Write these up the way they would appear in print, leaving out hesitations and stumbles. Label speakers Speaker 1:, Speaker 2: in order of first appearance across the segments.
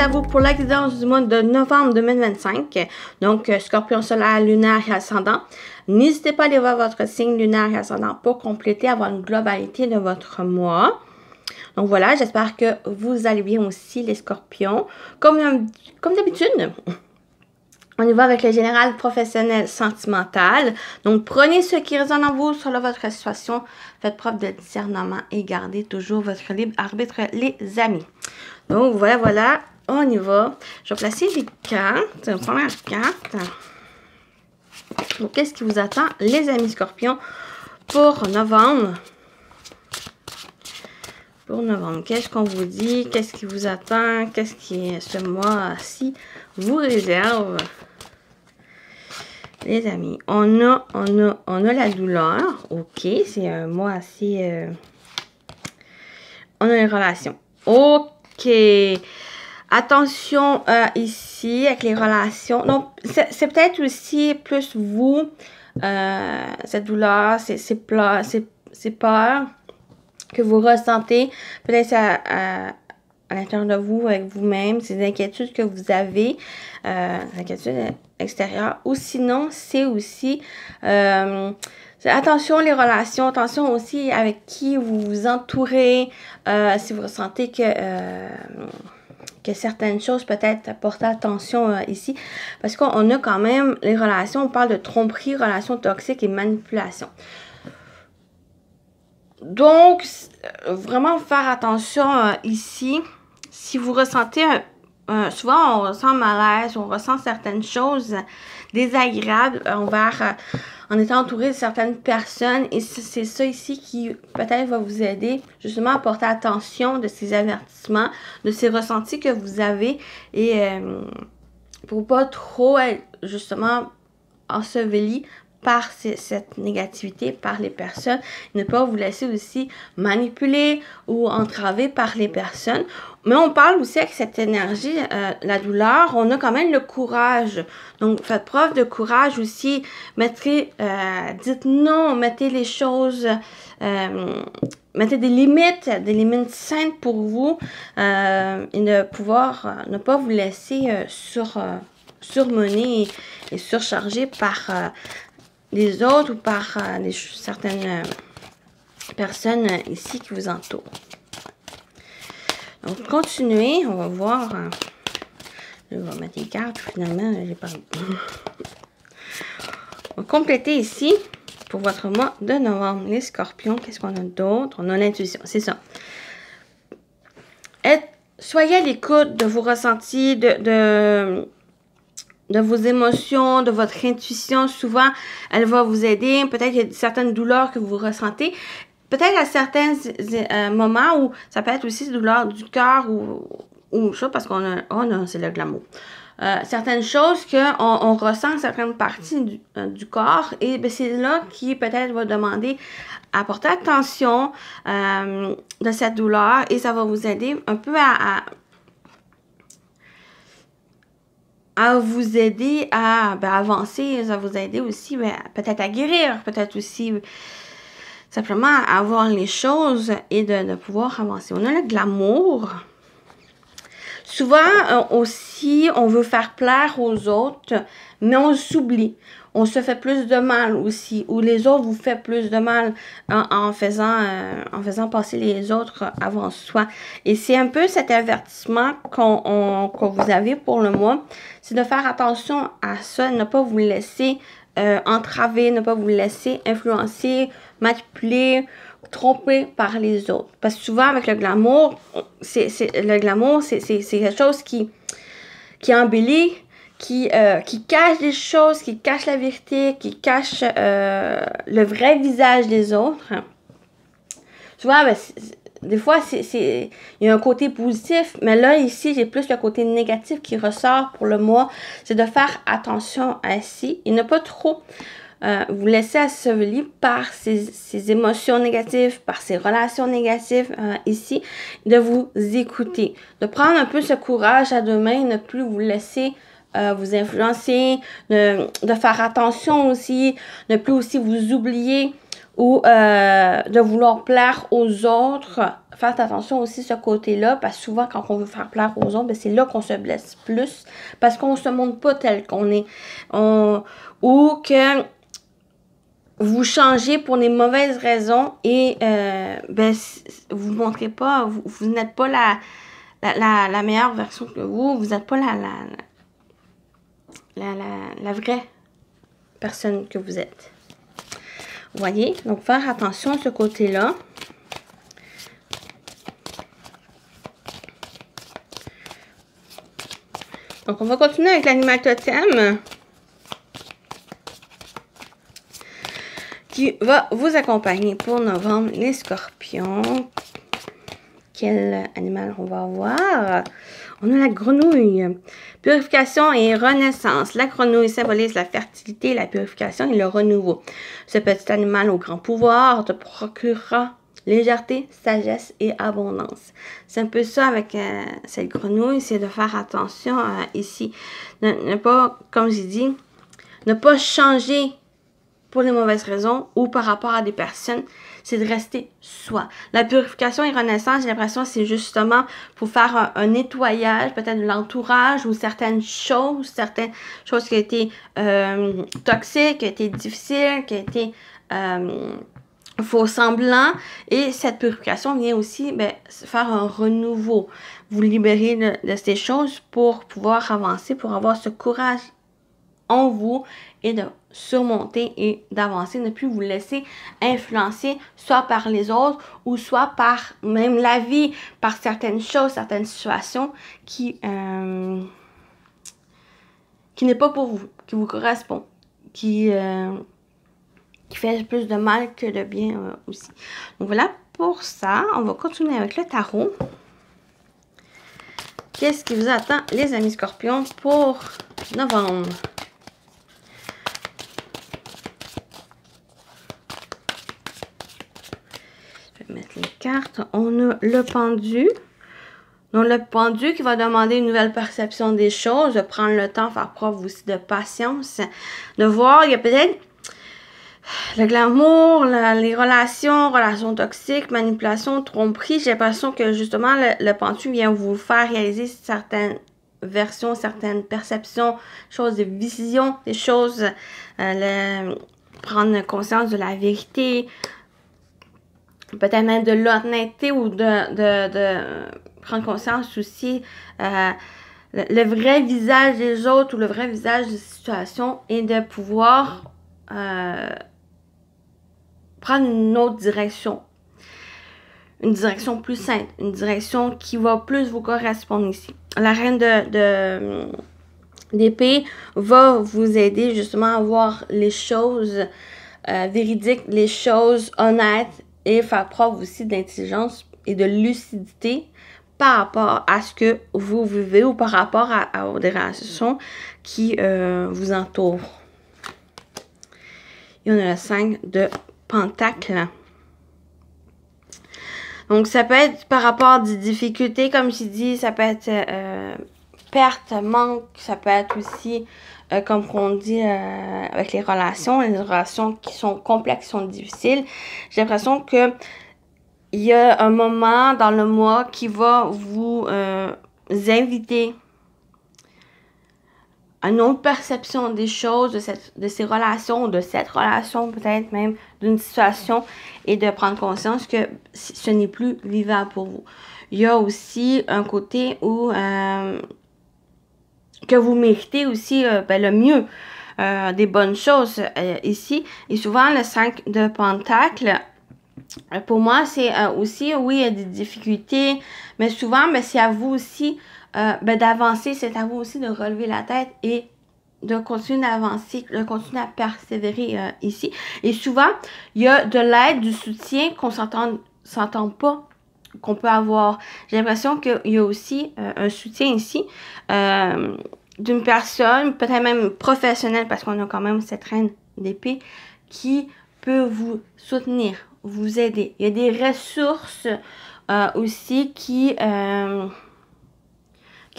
Speaker 1: à vous pour la guidance du mois de novembre 2025. Donc, Scorpion solaire, lunaire et ascendant. N'hésitez pas à aller voir votre signe lunaire et ascendant pour compléter, avoir une globalité de votre mois. Donc voilà, j'espère que vous allez bien aussi les scorpions. Comme d'habitude, on y va avec le général professionnel sentimental. Donc prenez ce qui résonne en vous sur votre situation. Faites preuve de discernement et gardez toujours votre libre arbitre, les amis. Donc voilà, on y va. Je vais placer les cartes. Première carte. Donc qu'est-ce qui vous attend, les amis scorpions, pour novembre? Pour novembre, qu'est-ce qu'on vous dit? Qu'est-ce qui vous attend? Qu'est-ce qui, ce mois-ci, vous réserve? Les amis, on a la douleur. OK, c'est un mois assez... on a une relation. OK. Attention ici avec les relations. Donc, c'est peut-être aussi plus vous, cette douleur, ces peurs que vous ressentez, peut-être à l'intérieur de vous, avec vous-même, ces inquiétudes que vous avez, inquiétudes extérieures, ou sinon, c'est aussi, attention les relations, attention aussi avec qui vous vous entourez, si vous ressentez que certaines choses peut-être porter attention ici, parce qu'on a quand même les relations, on parle de tromperie, relations toxiques et manipulation. Donc, vraiment faire attention ici. Si vous ressentez, souvent on ressent malaise, on ressent certaines choses désagréables en étant entouré de certaines personnes. Et c'est ça ici qui peut-être va vous aider justement à porter attention de ces avertissements, de ces ressentis que vous avez. Et pour pas trop être justement enseveli par cette négativité, par les personnes, ne pas vous laisser aussi manipuler ou entraver par les personnes. Mais on parle aussi avec cette énergie, la douleur, on a quand même le courage. Donc, faites preuve de courage aussi. Dites non, mettez les choses, mettez des limites saines pour vous et ne pas vous laisser surmener et surcharger par les autres ou par certaines personnes ici qui vous entourent. Donc, continuez. On va voir. Je vais mettre les cartes. Finalement, j'ai pas... On va compléter ici pour votre mois de novembre. Les scorpions, qu'est-ce qu'on a d'autre? On a l'intuition, c'est ça. Soyez à l'écoute de vos ressentis, de vos émotions, de votre intuition. Souvent, elle va vous aider. Peut-être qu'il y a certaines douleurs que vous ressentez. Peut-être à certains moments où ça peut être aussi douleur du cœur ou ça, parce qu'on a... Oh non, c'est le glamour. Certaines choses qu'on ressent certaines parties du corps. Et c'est là qui peut-être va demander à porter attention de cette douleur. Et ça va vous aider un peu à vous aider à avancer, ça va vous aider aussi peut-être à guérir, peut-être aussi simplement à voir les choses et de pouvoir avancer. On a le glamour. Souvent aussi, on veut faire plaire aux autres, mais on s'oublie. On se fait plus de mal aussi, ou les autres vous font plus de mal en faisant passer les autres avant soi. Et c'est un peu cet avertissement que vous avez pour le mois, c'est de faire attention à ça, ne pas vous laisser entraver, ne pas vous laisser influencer, manipuler, tromper par les autres. Parce que souvent avec le glamour, c'est quelque chose qui embellit, qui cache des choses, qui cache la vérité, qui cache le vrai visage des autres. Souvent, des fois, il y a un côté positif, mais là, ici, j'ai plus le côté négatif qui ressort pour le mois. C'est de faire attention à ci et ne pas trop vous laisser assouvir par ces émotions négatives, par ces relations négatives ici, de vous écouter. De prendre un peu ce courage à deux mains, ne plus vous laisser vous influencer, de faire attention aussi, ne plus aussi vous oublier ou de vouloir plaire aux autres. Faites attention aussi à ce côté-là, parce que souvent, quand on veut faire plaire aux autres, c'est là qu'on se blesse plus, parce qu'on ne se montre pas tel qu'on est. Ou que vous changez pour des mauvaises raisons et vous ne montrez pas, vous n'êtes pas la meilleure version que vous n'êtes pas la vraie personne que vous êtes. Vous voyez? Donc, faire attention à ce côté-là. Donc, on va continuer avec l'animal totem qui va vous accompagner pour novembre, les scorpions. Quel animal on va avoir? On a la grenouille. Purification et renaissance. La grenouille symbolise la fertilité, la purification et le renouveau. Ce petit animal au grand pouvoir te procurera légèreté, sagesse et abondance. C'est un peu ça avec cette grenouille, c'est de faire attention ici. Ne pas, comme j'ai dit, ne pas changer pour les mauvaises raisons ou par rapport à des personnes, c'est de rester soi. La purification et renaissance, j'ai l'impression c'est justement pour faire un nettoyage, peut-être de l'entourage ou certaines choses qui ont été toxiques, qui ont été difficiles, qui ont été faux semblants. Et cette purification vient aussi faire un renouveau, vous libérer de ces choses pour pouvoir avancer, pour avoir ce courage en vous et de surmonter et d'avancer, ne plus vous laisser influencer soit par les autres ou soit par même la vie, par certaines choses, certaines situations qui n'est pas pour vous, qui vous correspond, qui fait plus de mal que de bien aussi. Donc voilà pour ça. On va continuer avec le tarot. Qu'est-ce qui vous attend, les amis scorpions, pour novembre? Mettre les cartes. On a le pendu. Donc, le pendu qui va demander une nouvelle perception des choses, de prendre le temps, faire preuve aussi de patience, de voir, il y a peut-être le glamour, les relations toxiques, manipulation, tromperie. J'ai l'impression que justement, le pendu vient vous faire réaliser certaines versions, certaines perceptions, choses de vision, des choses, prendre conscience de la vérité, peut-être même de l'honnêteté ou de prendre conscience aussi le vrai visage des autres ou le vrai visage de la situation et de pouvoir prendre une autre direction. Une direction plus sainte, une direction qui va plus vous correspondre ici. La reine d'épée va vous aider justement à voir les choses véridiques, les choses honnêtes et faire preuve aussi d'intelligence et de lucidité par rapport à ce que vous vivez ou par rapport à des relations qui vous entourent. Et on a le 5 de Pentacle. Donc, ça peut être par rapport à des difficultés, comme j'ai dit, ça peut être perte, manque, ça peut être aussi, comme on dit, avec les relations qui sont complexes, qui sont difficiles. J'ai l'impression que il y a un moment dans le mois qui va vous inviter à une autre perception des choses, de ces relations, de cette relation peut-être même, d'une situation, et de prendre conscience que ce n'est plus vivable pour vous. Il y a aussi un côté où que vous méritez aussi le mieux, des bonnes choses ici. Et souvent, le 5 de Pentacle, pour moi, c'est aussi, oui, il y a des difficultés, mais souvent, c'est à vous aussi d'avancer, c'est à vous aussi de relever la tête et de continuer d'avancer, de continuer à persévérer ici. Et souvent, il y a de l'aide, du soutien qu'on s'entend pas, qu'on peut avoir. J'ai l'impression qu'il y a aussi un soutien ici d'une personne, peut-être même professionnelle, parce qu'on a quand même cette reine d'épée qui peut vous soutenir, vous aider. Il y a des ressources aussi qui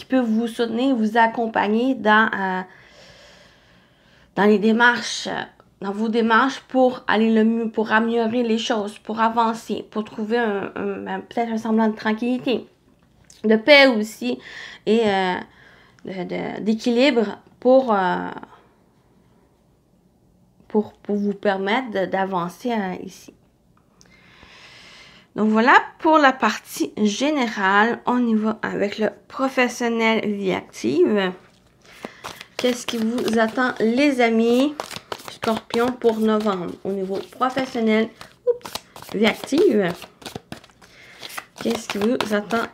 Speaker 1: peuvent vous soutenir, vous accompagner dans les démarches dans vos démarches pour aller le mieux, pour améliorer les choses, pour avancer, pour trouver peut-être un semblant de tranquillité, de paix aussi, et d'équilibre pour vous permettre d'avancer ici. Donc voilà pour la partie générale. On y va avec le professionnel vie active. Qu'est-ce qui vous attend, les amis Scorpion, pour novembre au niveau professionnel? Vie active. Qu'est-ce qui vous attend?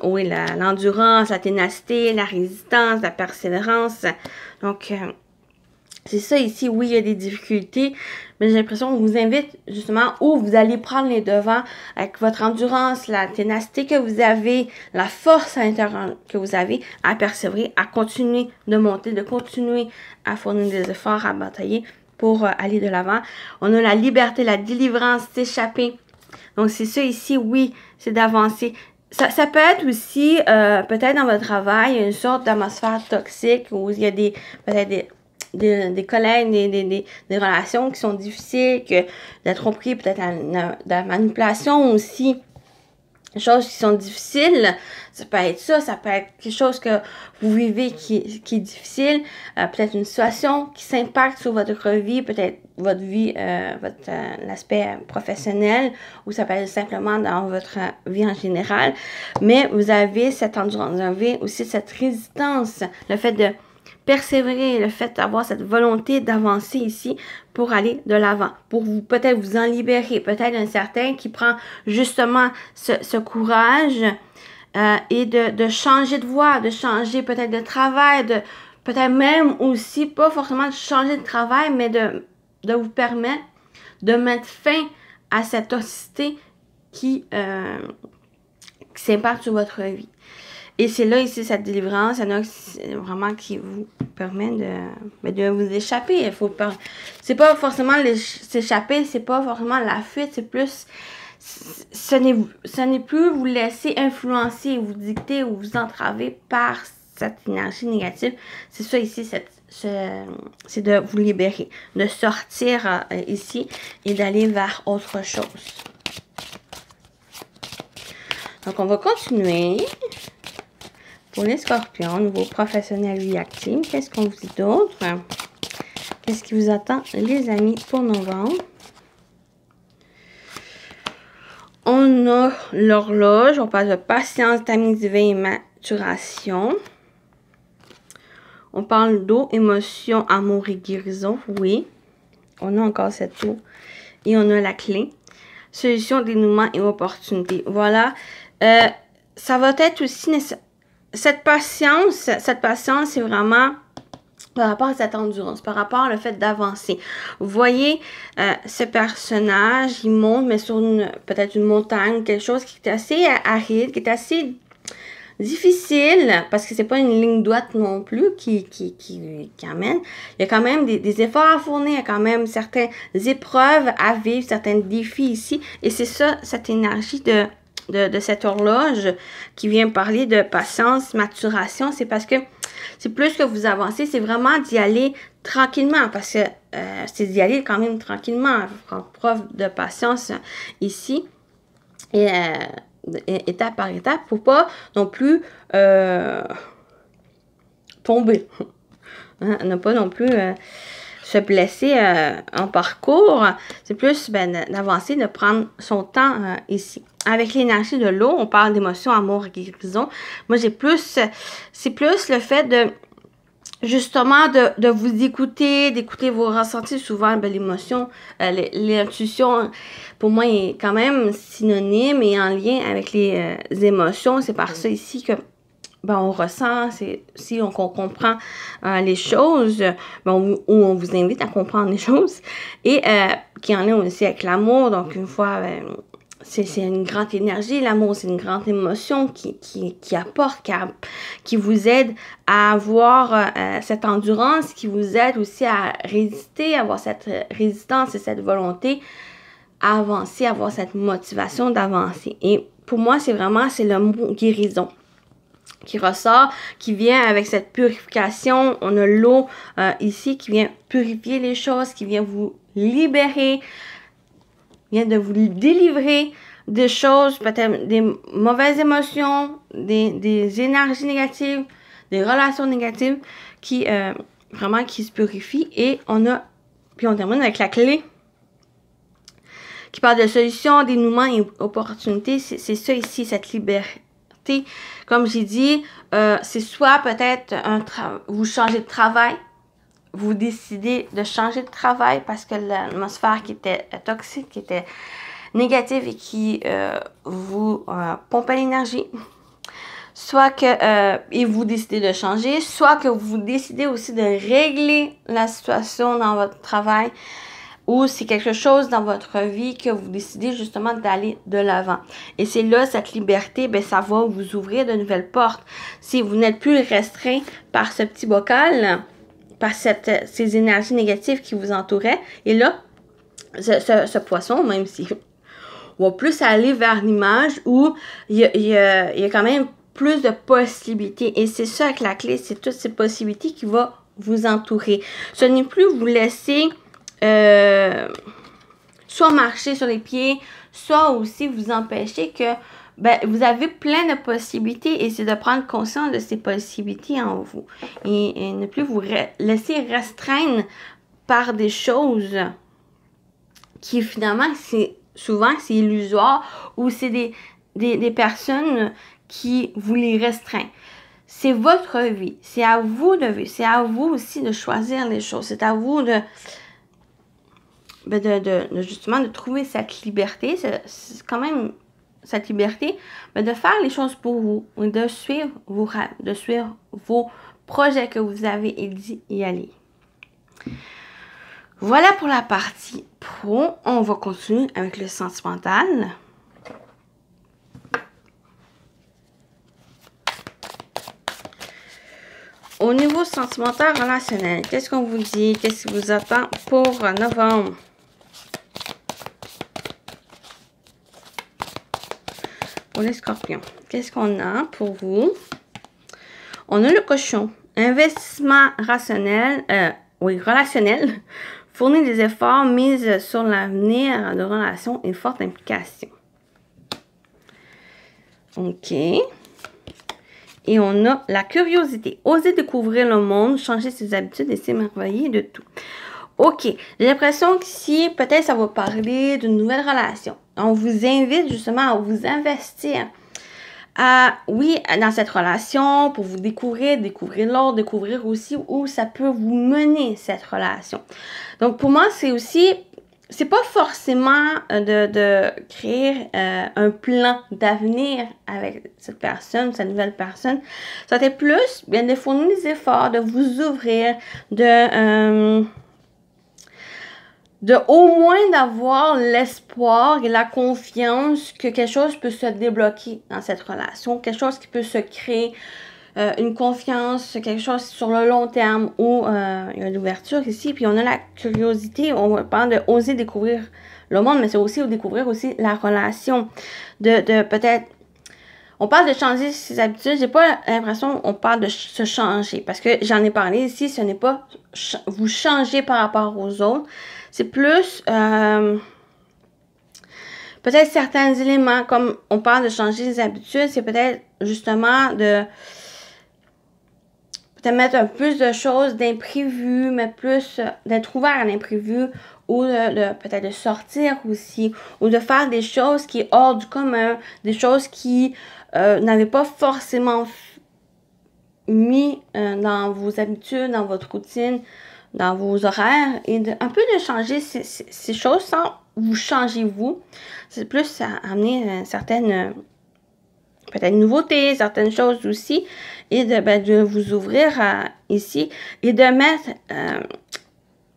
Speaker 1: Oui, l'endurance, la ténacité, la résistance, la persévérance. Donc, c'est ça ici. Oui, il y a des difficultés, mais j'ai l'impression qu'on vous invite justement où vous allez prendre les devants avec votre endurance, la ténacité que vous avez, la force à l'intérieur que vous avez à persévérer, à continuer de monter, de continuer à fournir des efforts, à batailler pour aller de l'avant. On a la liberté, la délivrance, s'échapper. Donc, c'est ça ici, oui, c'est d'avancer. Ça peut être aussi, peut-être dans votre travail, une sorte d'atmosphère toxique où il y a peut-être des collègues, des relations qui sont difficiles, de la tromperie, peut-être de la manipulation aussi. Des choses qui sont difficiles, ça peut être ça peut être quelque chose que vous vivez qui est difficile, peut-être une situation qui s'impacte sur votre vie, peut-être votre vie, l'aspect professionnel, ou ça peut être simplement dans votre vie en général, mais vous avez cette endurance, vous avez aussi cette résistance, le fait de persévérer, le fait d'avoir cette volonté d'avancer ici pour aller de l'avant, pour vous peut-être vous en libérer, peut-être un certain qui prend justement ce courage et de changer de voie, de changer peut-être de travail, peut-être même aussi, pas forcément de changer de travail, mais de vous permettre de mettre fin à cette toxicité qui s'impacte sur votre vie. Et c'est là, ici, cette délivrance, il y en a vraiment qui vous permet de vous échapper. C'est pas forcément s'échapper, c'est pas forcément la fuite, c'est plus, ce n'est plus vous laisser influencer, vous dicter ou vous entraver par cette énergie négative. C'est ça ici, c'est de vous libérer, de sortir ici et d'aller vers autre chose. Donc, on va continuer. Pour les scorpions, nouveau professionnel vie active, qu'est-ce qu'on vous dit d'autre? Qu'est-ce qui vous attend, les amis, pour novembre? On a l'horloge, on parle de patience, d'amis divins et maturation. On parle d'eau, émotion, amour et guérison, oui. On a encore cette eau. Et on a la clé. Solution, dénouement et opportunité. Voilà. Ça va être aussi nécessaire. Cette patience, c'est vraiment par rapport à cette endurance, par rapport au fait d'avancer. Vous voyez, ce personnage, il monte, mais sur peut-être une montagne, quelque chose qui est assez aride, qui est assez difficile, parce que c'est pas une ligne droite non plus qui amène. Il y a quand même des efforts à fournir, il y a quand même certaines épreuves à vivre, certains défis ici, et c'est ça, cette énergie de cette horloge qui vient parler de patience, maturation, c'est parce que c'est plus que vous avancez, c'est vraiment d'y aller tranquillement, parce que c'est d'y aller quand même tranquillement, preuve de patience ici, et étape par étape, pour pas non plus tomber, ne pas non plus se blesser en parcours, c'est plus d'avancer, de prendre son temps ici. Avec l'énergie de l'eau, on parle d'émotion, amour et guérison. Moi, c'est plus le fait de, justement, de vous écouter, d'écouter vos ressentis. Souvent, l'émotion, l'intuition, pour moi, est quand même synonyme et en lien avec les émotions. C'est par ça ici que on ressent, si on comprend les choses, où on vous invite à comprendre les choses, et qui en est aussi avec l'amour. Donc, une fois, c'est une grande énergie. L'amour, c'est une grande émotion qui apporte, qui vous aide à avoir cette endurance, qui vous aide aussi à résister, à avoir cette résistance et cette volonté à avancer, à avoir cette motivation d'avancer. Et pour moi, c'est le mot guérison. qui ressort, qui vient avec cette purification. On a l'eau ici qui vient purifier les choses, qui vient vous libérer, vient de vous délivrer des choses, peut-être des mauvaises émotions, des énergies négatives, des relations négatives qui vraiment qui se purifient. Et puis on termine avec la clé qui parle de solutions, dénouements et opportunités. C'est ça ici, cette liberté. Comme j'ai dit, c'est soit peut-être vous changez de travail, vous décidez de changer de travail parce que l'atmosphère qui était toxique, qui était négative et qui vous pompait l'énergie. Soit que et vous décidez de changer, soit que vous décidez aussi de régler la situation dans votre travail, ou c'est quelque chose dans votre vie que vous décidez justement d'aller de l'avant. Et c'est là, cette liberté, ben, ça va vous ouvrir de nouvelles portes. Si vous n'êtes plus restreint par ce petit bocal, par ces énergies négatives qui vous entouraient, et là, ce poisson, même si on va plus aller vers l'image où il y a quand même plus de possibilités. Et c'est ça avec la clé, c'est toutes ces possibilités qui vont vous entourer. Ce n'est plus vous laisser soit marcher sur les pieds, soit aussi vous empêcher que ben, vous avez plein de possibilités et c'est de prendre conscience de ces possibilités en vous. Et ne plus vous laisser restreindre par des choses qui finalement, souvent c'est illusoire ou c'est des personnes qui vous les restreignent. C'est votre vie. C'est à vous de vivre. C'est à vous aussi de choisir les choses. C'est à vous de justement de trouver cette liberté. C'est quand même cette liberté, mais de faire les choses pour vous, de suivre vos rêves, de suivre vos projets que vous avez dit y aller. Voilà pour la partie pro. On va continuer avec le sentimental. Au niveau sentimental relationnel, qu'est-ce qu'on vous dit? Qu'est-ce qui vous attend pour novembre? Pour les scorpions, qu'est-ce qu'on a pour vous? On a le cochon. Investissement relationnel. Fournir des efforts, mise sur l'avenir de relations et forte implication. OK. Et on a la curiosité. Oser découvrir le monde, changer ses habitudes et s'émerveiller de tout. OK. J'ai l'impression qu'ici, peut-être ça va parler d'une nouvelle relation. On vous invite justement à vous investir. Oui, dans cette relation, pour vous découvrir l'autre, découvrir aussi où ça peut vous mener, cette relation. Donc, pour moi, c'est aussi, c'est pas forcément de créer un plan d'avenir avec cette personne, cette nouvelle personne. Ça va être plus, bien, de fournir des efforts, de vous ouvrir, de au moins d'avoir l'espoir et la confiance que quelque chose peut se débloquer dans cette relation, quelque chose qui peut se créer, une confiance, quelque chose sur le long terme où il y a l'ouverture ici, puis on a la curiosité, on parle de oser découvrir le monde, mais c'est aussi découvrir aussi la relation, de peut-être, on parle de changer ses habitudes, j'ai pas l'impression qu'on parle de se changer, parce que j'en ai parlé ici, ce n'est pas vous changer par rapport aux autres, c'est plus peut-être certains éléments, comme on parle de changer les habitudes, c'est peut-être justement de peut-être mettre un plus de choses d'imprévu, mais plus d'être ouvert à l'imprévu, ou peut-être de sortir aussi, ou de faire des choses qui sont hors du commun, des choses qui n'avaient pas forcément mis dans vos habitudes, dans votre routine, dans vos horaires, et un peu de changer ces choses sans vous changer vous. C'est plus à amener certaines peut-être nouveautés, certaines choses aussi, et de vous ouvrir ici, et de mettre,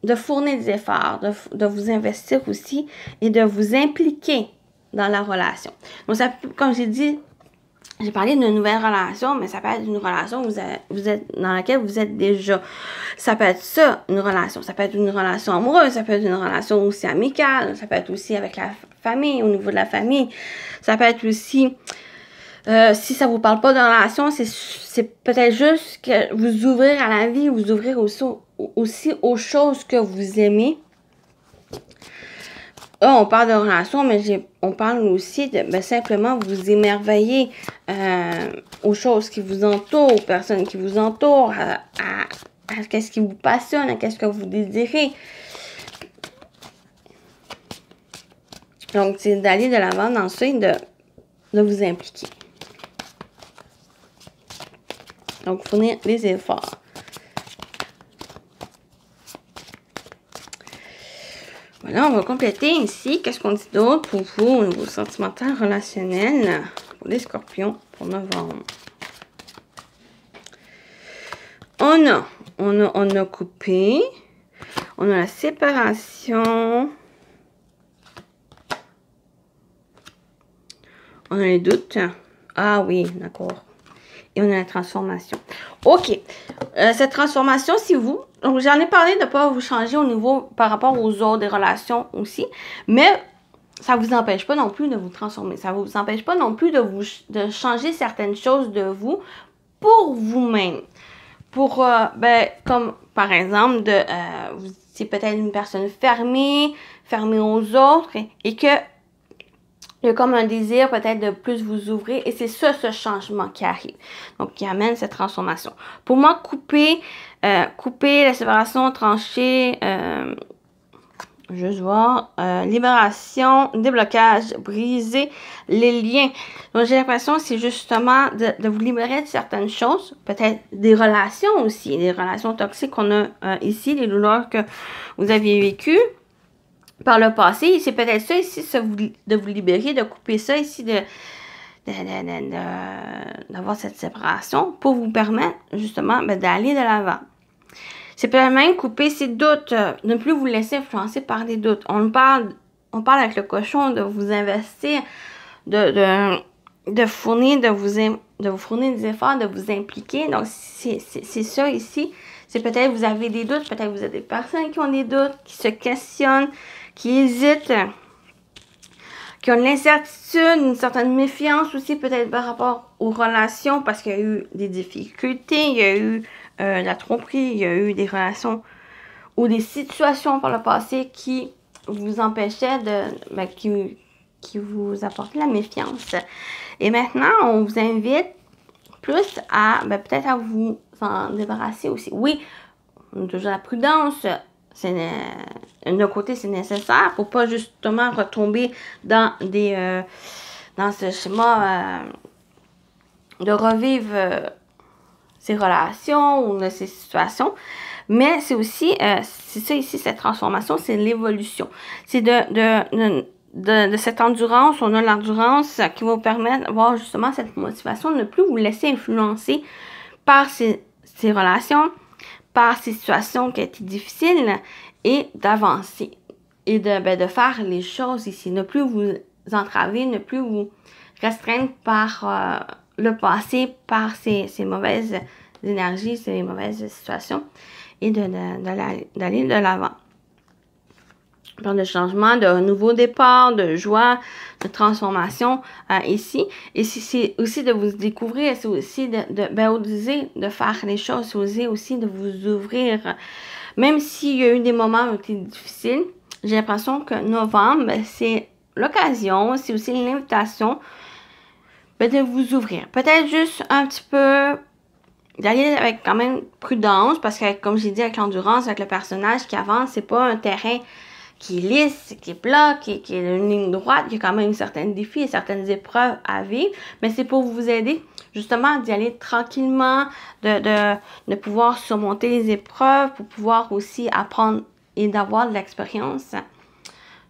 Speaker 1: de fournir des efforts, de vous investir aussi, et de vous impliquer dans la relation. Donc, ça, comme j'ai dit, j'ai parlé d'une nouvelle relation, mais ça peut être une relation où vous êtes dans laquelle vous êtes déjà. Ça peut être ça, une relation. Ça peut être une relation amoureuse, ça peut être une relation aussi amicale, ça peut être aussi avec la famille, au niveau de la famille. Ça peut être aussi Si ça vous parle pas de relation, c'est peut-être juste que vous ouvrir à la vie, vous ouvrir aussi aux choses que vous aimez. Là, on parle de relation, mais on parle aussi de simplement vous émerveiller aux choses qui vous entourent, aux personnes qui vous entourent, à qu'est-ce qui vous passionne, à qu'est-ce que vous désirez. Donc, c'est d'aller de l'avant dans ça et de vous impliquer. Donc, fournir les efforts. Voilà, on va compléter ici. Qu'est-ce qu'on dit d'autre pour vous au niveau sentimental, relationnel, pour les scorpions, pour novembre? On a coupé. On a la séparation. On a les doutes. Ah oui, d'accord. Et on a la transformation. OK. Cette transformation, si vous... Donc, j'en ai parlé de ne pas vous changer au niveau par rapport aux autres, des relations aussi. Mais ça ne vous empêche pas non plus de vous transformer. Ça ne vous empêche pas non plus de changer certaines choses de vous pour vous-même. Pour, comme par exemple, vous étiez peut-être une personne fermée aux autres et que il y a comme un désir peut-être de plus vous ouvrir et c'est ça, ce changement qui arrive. Donc, qui amène cette transformation. Pour moi, couper la séparation, trancher, juste voir, libération, déblocage, briser les liens. Donc, j'ai l'impression que c'est justement de vous libérer de certaines choses, peut-être des relations aussi, des relations toxiques qu'on a ici, les douleurs que vous aviez vécues par le passé. C'est peut-être ça ici, de vous libérer, de couper ça ici, d'avoir cette séparation pour vous permettre justement d'aller de l'avant. C'est peut-être même couper ces doutes, ne plus vous laisser influencer par des doutes. On parle avec le cochon de vous investir, de vous fournir des efforts, de vous impliquer. Donc, c'est ça ici. C'est peut-être vous avez des doutes, peut-être vous avez des personnes qui ont des doutes, qui se questionnent, qui hésitent, qui ont de l'incertitude, une certaine méfiance aussi peut-être par rapport aux relations parce qu'il y a eu des difficultés, il y a eu la tromperie, il y a eu des relations ou des situations par le passé qui vous empêchaient qui vous apportaient la méfiance. Et maintenant, on vous invite plus à peut-être à vous en débarrasser aussi. Oui, toujours la prudence. D'un côté, c'est nécessaire pour pas justement retomber dans ce schéma de revivre ces relations ou ces situations. Mais c'est aussi, c'est ça ici, cette transformation, c'est l'évolution. C'est de cette endurance, on a l'endurance qui va vous permettre d'avoir justement cette motivation de ne plus vous laisser influencer par ces relations, par ces situations qui étaient difficiles et d'avancer et de faire les choses ici. Ne plus vous entraver, ne plus vous restreindre par le passé, par ces mauvaises énergies, ces mauvaises situations et d'aller de l'avant. Plan de changement, de nouveau départ, de joie, de transformation ici. Et c'est aussi de vous découvrir, c'est aussi oser de faire les choses, c'est oser aussi de vous ouvrir. Même s'il y a eu des moments qui étaient difficiles, j'ai l'impression que novembre, c'est l'occasion, c'est aussi l'invitation de vous ouvrir. Peut-être juste un petit peu d'aller avec quand même prudence, parce que comme j'ai dit, avec l'endurance, avec le personnage qui avance, c'est pas un terrain qui est lisse, qui est plat, qui est une ligne droite, il y a quand même certains défis et certaines épreuves à vivre, mais c'est pour vous aider justement d'y aller tranquillement, de pouvoir surmonter les épreuves, pour pouvoir aussi apprendre et d'avoir de l'expérience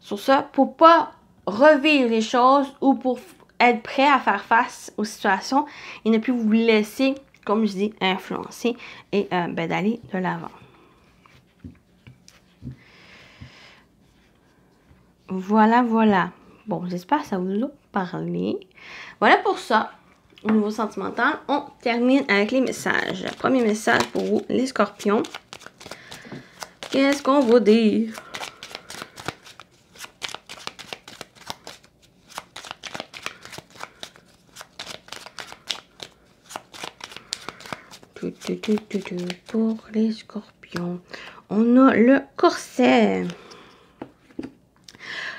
Speaker 1: sur ça, pour pas revivre les choses ou pour être prêt à faire face aux situations et ne plus vous laisser, comme je dis, influencer et d'aller de l'avant. Voilà. Bon, j'espère que ça vous a parlé. Voilà pour ça. Au niveau sentimental, on termine avec les messages. Premier message pour vous, les scorpions. Qu'est-ce qu'on va dire? Pour les scorpions, on a le corset.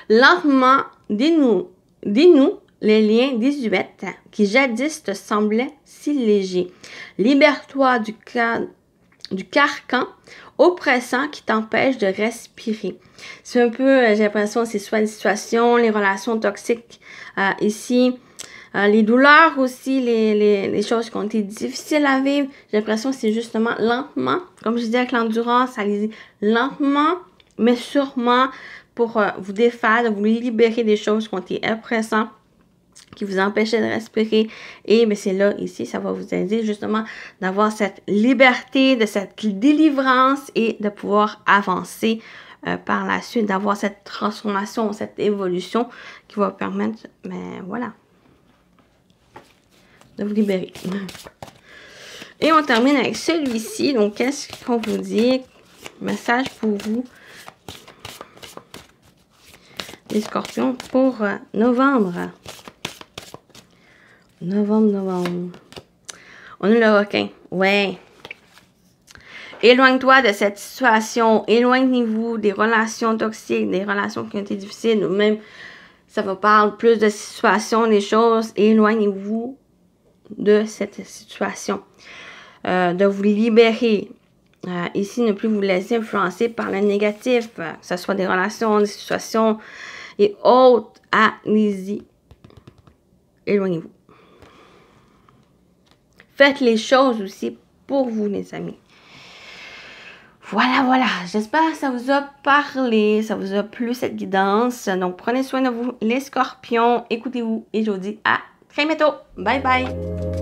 Speaker 1: Lentement, dénoue les liens désuets qui jadis te semblaient si légers. Libère-toi du carcan oppressant qui t'empêche de respirer. C'est un peu, j'ai l'impression, c'est soit les situations, les relations toxiques ici, les douleurs aussi, les choses qui ont été difficiles à vivre. J'ai l'impression que c'est justement lentement, comme je disais avec l'endurance, allez-y lentement, mais sûrement pour vous défaire, vous libérer des choses qui ont été oppressantes, qui vous empêchaient de respirer. Et bien, c'est là, ici, ça va vous aider justement d'avoir cette liberté, de cette délivrance et de pouvoir avancer par la suite, d'avoir cette transformation, cette évolution qui va permettre, mais voilà, de vous libérer. Et on termine avec celui-ci. Donc, qu'est-ce qu'on vous dit? Message pour vous, les scorpions, pour novembre. Novembre. On a le requin. Ouais. Éloigne-toi de cette situation. Éloignez-vous des relations toxiques, des relations qui ont été difficiles, ou même, ça va parler plus de situations, des choses. Éloignez-vous de cette situation. De vous libérer. Ici, ne plus vous laisser influencer par le négatif, que ce soit des relations, des situations et autres. Allez-y. Éloignez-vous. Faites les choses aussi pour vous, les amis. Voilà. J'espère que ça vous a parlé, ça vous a plu cette guidance. Donc, prenez soin de vous, les scorpions. Écoutez-vous et je vous dis à très bientôt. Bye bye.